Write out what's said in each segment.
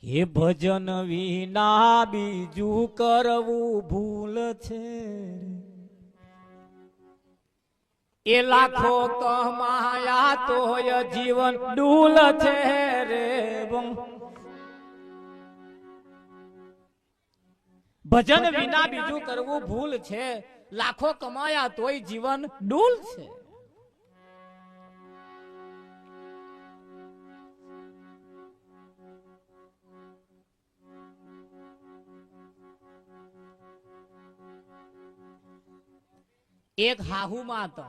હે ભજન વિના બીજું કરવું ભૂલ છે, એ લાખો કમાયા તોય જીવન ડૂલ છે રે. ભજન વિના બીજું કરવું ભૂલ છે, લાખો કમાયા તોય જીવન ડૂલ છે. એક હાહુમાં હતો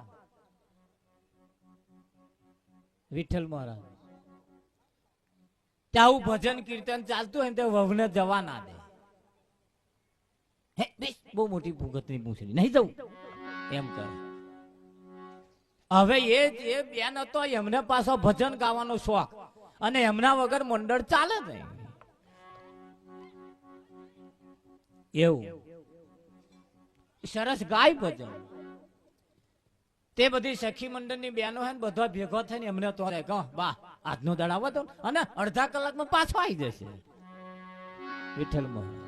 વિઠ્ઠલ મહારાજ. ત્યાં ભજન કીર્તન ચાલતું હોય ને તે વહુને જવા ના દે. હે બહુ મોટી ભૂગતની પૂછડી નહીં જવું એમ કરે. હવે એ બેન હતો, એમને પાછો ભજન ગાવાનો શોખ, અને એમના વગર મંડળ ચાલે નહીં. એવું સરસ ગાય ભજન. તે બધી સખી મંડળની બહેનો હે ને બધા ભેગો થઈને એમને તો બા આજનો દડાવો તો, અને અડધા કલાકમાં પાછો આવી જશે વિઠ્ઠલ મહારાજ.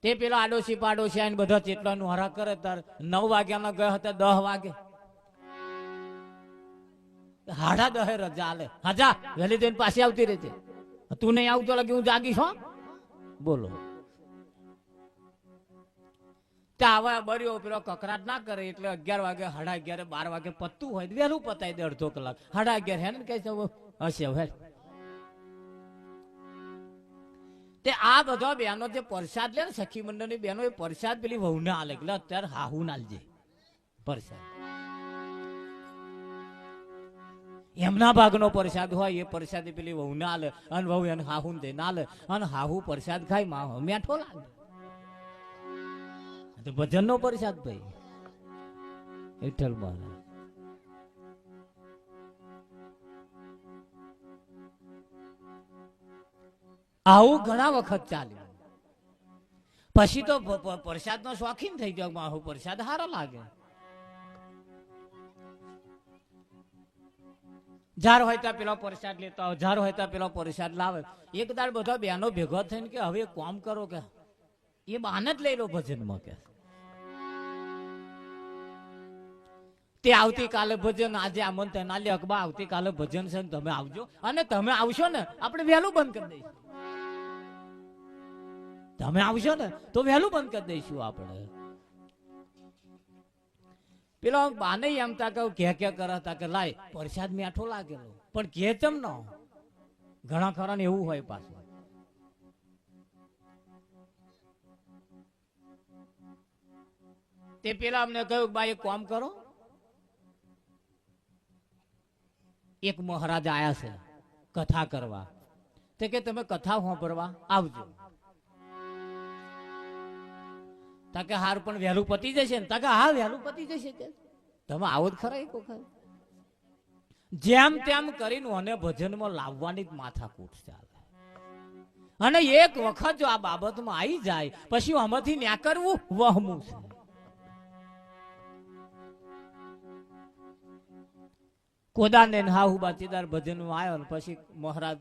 તે પેલા આડોશી પાડોશી આવીને બધા ચેટલાનું હરા કરે. તાર 9 વાગ્યાના ગયા હતા 10 વાગે 10:30 રજા આલે. હાજા વહેલી દઈને પાછી આવતી રહેજે. તું નહીં આવતો લાગે હું જાગીશ. હો બોલો. આવા બર્યો પેલો કકરાટ ના કરે એટલે 11 વાગે 11:30 12 વાગે પતતું હોય વહેલું પતાવી દે. અડધો કલાક 11:30 હે ને કઈ હશે હવે. તે આ બધા બહેનો જે પ્રસાદ લે ને સખી મંડળની બહેનો, એ પ્રસાદ પેલી વહુને આલે. એટલે અત્યારે હાહુ નાલજે પ્રસાદ. એમના ભાગનો પ્રસાદ હોય એ પ્રસાદ પેલી વહુને આલે, અને વહુ એને હાહુ દે ના લે, અને હાહુ પ્રસાદ ખાય મેઠો લાગે. ભજન નો પ્રસાદ ભાઈ વિઠ્ઠલ મહારાજ. આવું ઘણા વખત ચાલ્યું. પછી તો પ્રસાદ નો શોખીન થઈ ગયો. આવું પ્રસાદ સારો લાગે. જાર હોય ત્યાં પેલો પ્રસાદ લેતા હોય, જાર હોય ત્યાં પેલો પ્રસાદ લાવે. એક દાડ બધા બહેનો ભેગો થઈને કે હવે કામ કરો કે એ બહાને જ લઈ લો ભજનમાં કે તે આવતીકાલે ભજન, આજે આમંત્રણ આલે અકબા આવતીકાલે ભજન છે ને તમે આવજો. અને તમે આવશો ને આપણે વહેલું બંધ કરી દઈશું. તમે આવશો ને તો વહેલું બંધ કરી દઈશું આપણે. પેલો બાને એમ તા કે કરતા કે લાય પ્રસાદ મેઠો લાગેલો, પણ કે ચમ ન ઘણા ખરા ને એવું હોય પાછું. તે પેલા અમને કહ્યું બા એક કામ કરો, એક મહારાજ આયા છે કથા કરવા. તે કે તમે કથા સાંભળવા આવજો. તાકે હાર પણ વહેલું પતી જશે ને. તાકે હા વહેલું પતી જશે. કે તમે આવો જ ખરા એક વખત. જેમ તેમ કરીને અને ભજનમાં લાવવાની જ માથાકૂટ ચાલે. અને એક વખત જો આ બાબતમાં આવી જાય પછી આમાંથી ન્યા કરવું વહમું છે. કોદાને હાહુ બાચીદાર ભજનમાં આવ્યો ને પછી મહારાજ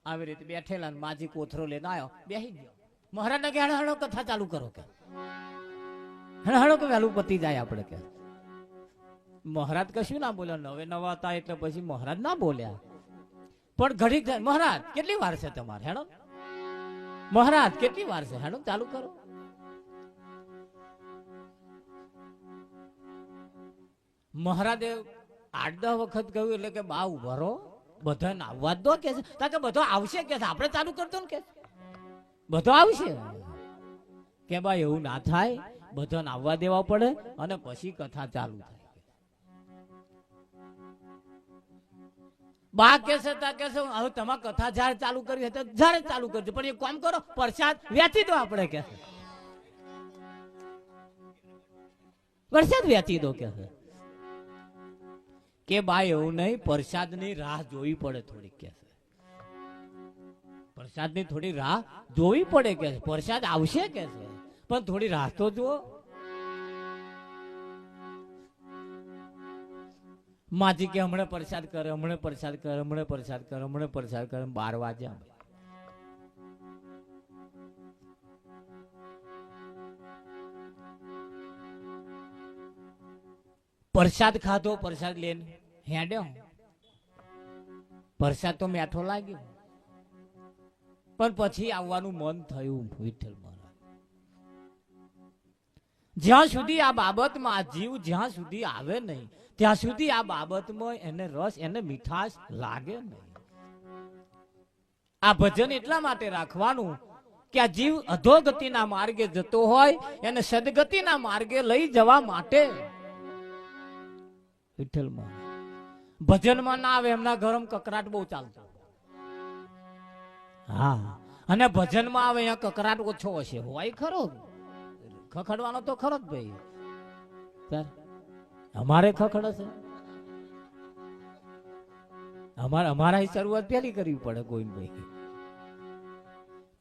આવી રીતે બેઠેલા ને માજી કોથરો લઈને આવ્યો, બેસી ગયો. મહારાજ ને કે હળો કથા ચાલુ કરો કે હળો કે વહેલું પતી જાય આપણે કે. મહારાજ કશું ના બોલ્યા. નવે નવા હતા એટલે પછી મહારાજ ના બોલ્યા. પણ ઘડીક થાય મહારાજ કેટલી વાર છે તમારે, હેડો મહારાજ કેટલી વાર છે, હેડો ચાલુ કરો. મહારાજે 8-10 વખત કહ્યું એટલે કે બા ઉભા રહો, બધાને આવવા દો કે છે. બધો આવશે કે આપણે ચાલુ કરતો ને કે બધો આવશે કે બા એવું ના થાય, બધાને આવવા દેવા પડે અને પછી કથા ચાલુ થાય. બા કે છે હવે તમારે કથા જ્યારે ચાલુ કરવી હોય જ્યારે ચાલુ કરજો, પણ એ કામ કરો પ્રસાદ વેચી દો. આપણે કે પ્રસાદ વેચી દો કે બા એવું નહીં, પ્રસાદ ની રાહ જોવી પડે થોડીક કે પ્રસાદ ની થોડી રાહ જોવી પડે કે પ્રસાદ આવશે કે પણ થોડી રાહ તો જુઓ. માજી કે હમણાં પ્રસાદ કરે, હમણાં પ્રસાદ કરે, હમણાં પ્રસાદ કરે, હમણાં પ્રસાદ કરે. 12 વાગ્યા. પ્રસાદ ખાધો, પ્રસાદ લઈને હેડ્યો. પ્રસાદ તો મીઠો લાગ્યો, પણ પછી આવવાનું મન થયું. વિઠ્ઠલ મહારાજ, જ્યાં સુધી આ બાબતમાં જીવ જ્યાં સુધી આવે નહીં, ત્યાં સુધી આ બાબતમાં એને રસ, એને મીઠાશ લાગે નહીં. આ ભજન એટલા માટે રાખવાનું કે આ જીવ અધોગતિના માર્ગે જતો હોય એને સદગતિના માર્ગે લઈ જવા માટે. વિઠ્ઠલમાં ભજનમાં ના આવે, એમના ઘરમાં કકરાટ બહુ ચાલતો. હા, અને ભજનમાં આવે અહીંયા કકરાટ ઓછો હશે. હોય ખરો, ખખડવાનો તો ખરો જ ભાઈ. અમારે ખખડ હશે, અમારા શરૂઆત પેલી કરવી પડે ગોવિંદભાઈ.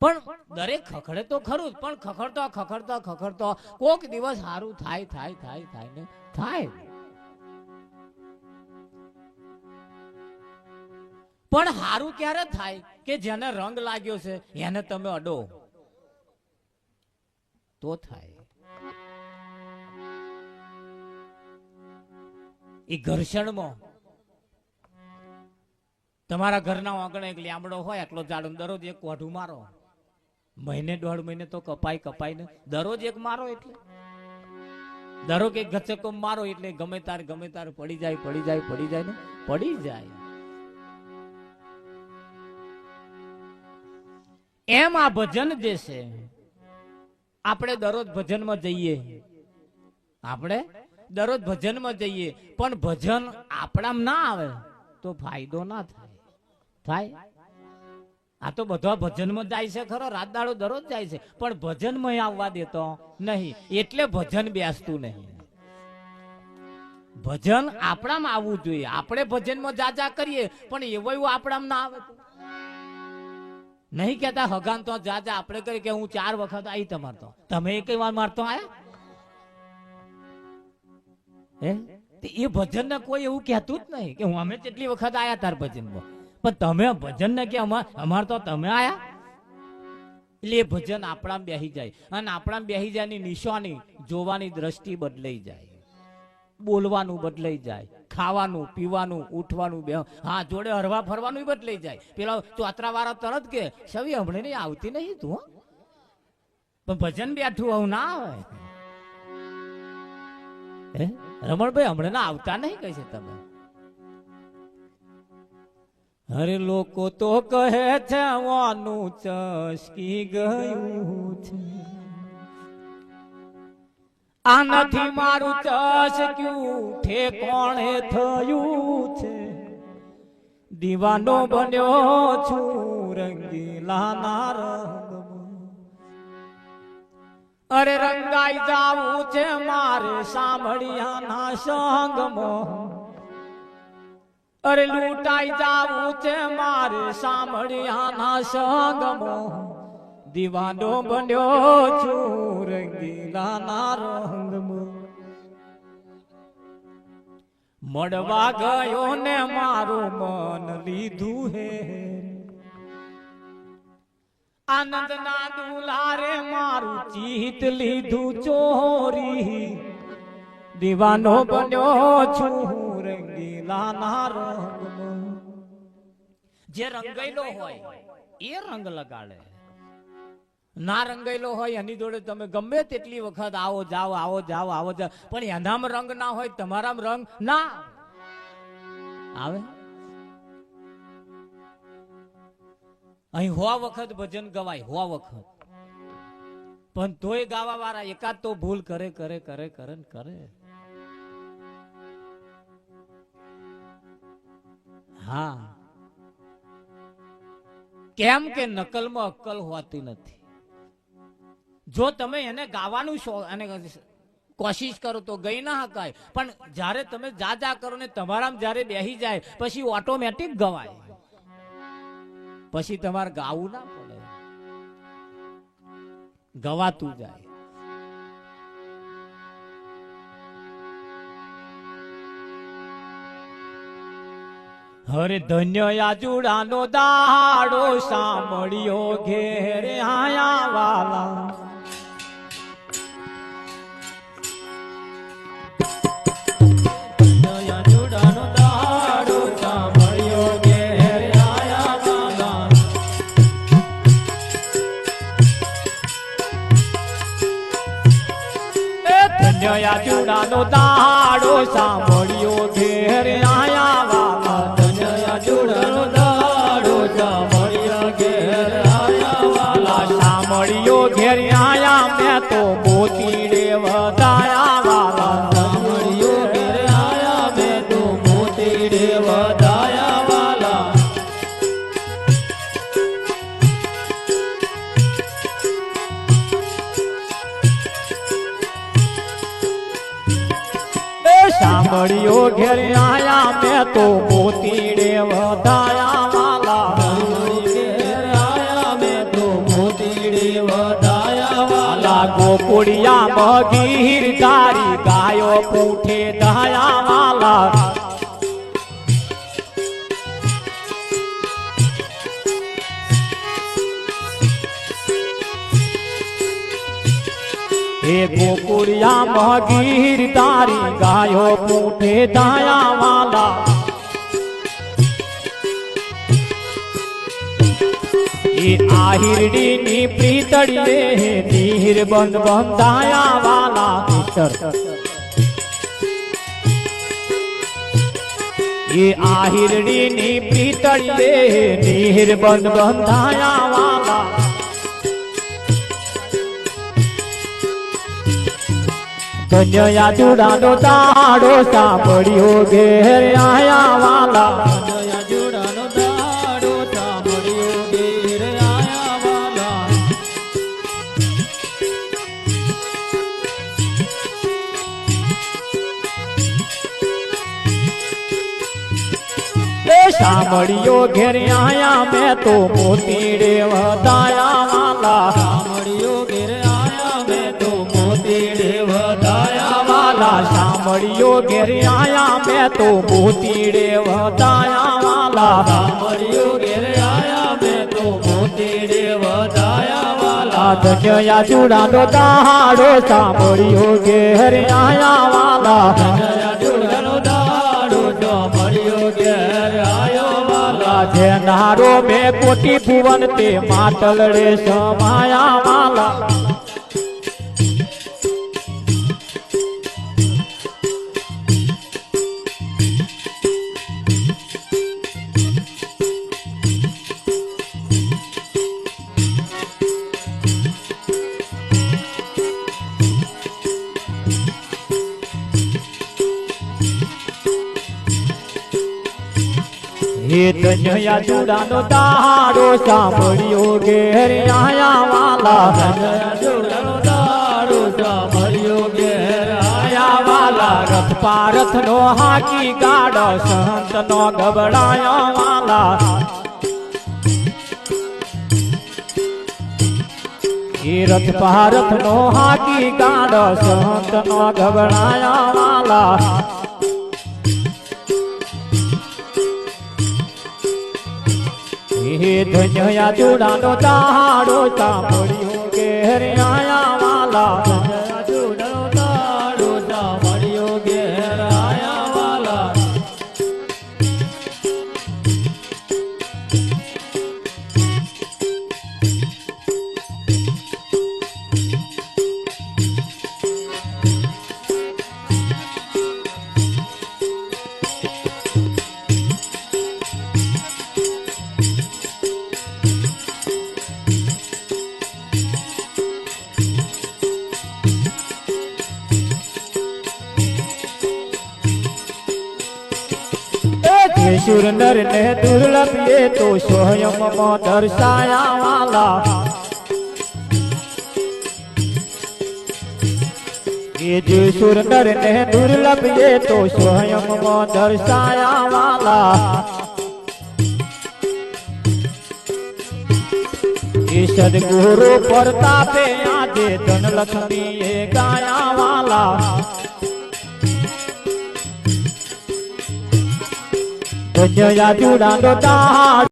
પણ દરેક ખખડે તો ખરું જ, પણ ખખડતો ખખડતો ખખડતો કોક દિવસ સારું થાય થાય થાય થાય ને થાય. પણ સારું ક્યારે થાય કે જેને રંગ લાગ્યો છે એને તમે અડો તો થાય. એ ઘર્ષણમાં તમારા ઘરના આંગણે એક લીમડો હોય એટલો જાડો, દરરોજ એક કોઢું મારો, મહિને 1.5 મહિને તો કપાય ને. દરરોજ એક મારો એટલે દરરોજ એક ગચકો મારો એટલે ગમે તાર પડી જાય ને પડી જાય. એમ આ ભજન જે છે, આપણે દરરોજ ભજનમાં જઈએ, આપણે દરરોજ ભજનમાં જઈએ, પણ ભજન આપણામાં ના આવે તો ફાયદો ના થાય. આ તો બધા ભજનમાં જાય છે ખરો, રાત દાડો દરરોજ જાય છે, પણ ભજનમાં આવવા દેતો નહીં, એટલે ભજન બેસતું નહીં. ભજન આપણામાં આવવું જોઈએ. આપણે ભજનમાં જા કરીએ પણ એવું આપણામાં ના આવે. નહીં કેતા હગાન તો જા આપણે કરી કે હું 4 વખત આવી તમાર, તો તમે એક વાર મારતો આયા. એ ભજન ને કોઈ એવું કહેતું જ નહીં કે હું અમે કેટલી વખત આયા તાર ભજનમાં, પણ તમે ભજન ને કે અમાર તો તમે આયા. એટલે એ ભજન આપણામાં બેસી જાય, અને આપણામાં બેસી જાય ની નિશાની જોવાની દ્રષ્ટિ બદલાઈ જાય, બોલવાનું બદલાઈ જાય, ખાવાનું પીવાનું ઉઠવાનું હા જોડે હરવા ફરવાનું બદલાઈ જાય. પેલા ચોતરા વાળા તરત કે સવી હમણે નહીં આવતી નહીં તું, પણ ભજન બેઠું આવું ના આવે. રમણભાઈ હમણે ના આવતા નહીં કહે છે તમે. અરે લોકો તો કહે છે વાનું ચસકી ગયું છે, આ નથી મારું ચસક્યું ઠેકોણે થયું છે, દીવાનો બન્યો છું રંગીલાના રંગમાં. અરે રંગાઈ જાવું છે મારે સાંભળિયાના સંગમાં, અરે લૂંટાઈ જાવું છે મારે સાંભળિયાના સંગમાં, દીવાનો બન્યો છું રંગીલાના રંગમાં. મળવા ગયો ને મારું મન લીધું હે, આનંદના દુલારે મારું ચિત્ત લીધું ચોરી, દીવાનો બન્યો છું રંગીલાના રંગમાં. જે રંગેલો હોય એ રંગ લગાડે, ના રંગેલો હોય એની જોડે તમે ગમે તેટલી વખત આવો જાઓ, પણ એનામાં રંગ ના હોય, તમારામાં રંગ ના આવે. અહીં 100 વખત ભજન ગવાય, 100 વખત, પણ તોય ગાવા વાળા એકાદ તો ભૂલ કરે. હા, કેમ કે નકલમાં અક્કલ હોતી નથી. જો તમે એને ગાવાનું અને કોશિશ કરો તો ગઈ ના હકાય, પણ જ્યારે તમે જા કરો ને તમારામાં જ્યારે બેસી જાય પછી ઓટોમેટિક ગવાય, પછી તમારે ગાવું ના પડે, ગવાતું જાય. હરે ધન્ય યાજુડાનો દાડો સાંભળ્યો ઘેર આયા વાલા યાજુડાનો દાડો સાંભળ્યો ઘેર આયા વાલા ધન્ય યાજુડાનો દાડો સાંભળ્યો ઘેર આયા વાલા જોડાનો દાડો સાંભળ્યો ઘેર આયા વાલા સાંભળ્યો ઘેર આયા મેં તો મોતી રે વધાયા વાલા સાંભળ્યો ઘેર આયા મેં તો મોતી રે વધાયા વાલા સાંભળ્યો ઘેર આયા મેં તો મોતી રે વધાયા વાલા ઘેર આયા મેં તો મોતી રે વધાયા વાલા ગોકુળિયા મગીર તારી ગાયો પૂઠે દયા વાલા એ ગોકુળિયા મગીર તારી ગાયો પૂઠે દયા વાલા એ આહિરડી ની પ્રીતડીએ નીર બંધ બંધાયા વાલા એ આહિરડી ની પ્રીતડીએ નીર બંધ બંધાયા વાલા ધન્ય યાજુડાનો દાડો સાંભળ્યો ઘેર આયા વાલા ધન્ય યાજુડાનો દાડો સાંભળ્યો ઘેર આયા વાલા સાંભળ્યો ઘેર આયા મેં તો મોતી રે વધાયા વાલા સાંભળ્યો ઘેર આયા મેં તો મોતી રે વધાયા વાલા સાંભળ્યો ઘેર આયા મેં તો મોતી રે વધાયા વાલા સાંભળ્યો ઘેર આયા મેં તો મોતી રે વધાયા વાલા ધન્ય યાજુડાનો દાડો સાંભળ્યો ઘેર આયા વાલા ધન્ય યાજુડાનો દાડો સાંભળ્યો ઘેર આયો વાલા જેનારો મેં કોટી ભુવન તે માટલડે સમાયા વાલા એ ધન્ય યાજુડાનો દાડો સાંભળ્યો ઘેર આયા વાલા ધન્ય યાજુડાનો દાડો સાંભળ્યો ઘેર આયા વાલા રથ પારથ નો હાકી ગાડ સંત નો ગબડાયા વાલા એ રથ પારથ નો હાકી ગાડ સંત નો ગબડાયા વાલા હે ધન્ય યાજુડાનો દાડો સાંભળ્યો ઘેર આયા વાલા ધન્ય યાજુડાનો દાડો સાંભળ્યો ઘેર આયા વાલા સુર નર ને દુર્લભ એ તો સ્વયં માં દર્શાયા વાલા એ જે સુર નર ને દુર્લભ એ તો સ્વયં માં દર્શાયા વાલા એ સદગુરુ પ્રતાપે આજે ધનલક્ષ્મી એ ગાયા વાલા ધન્યયા ચૂડાનો દાડ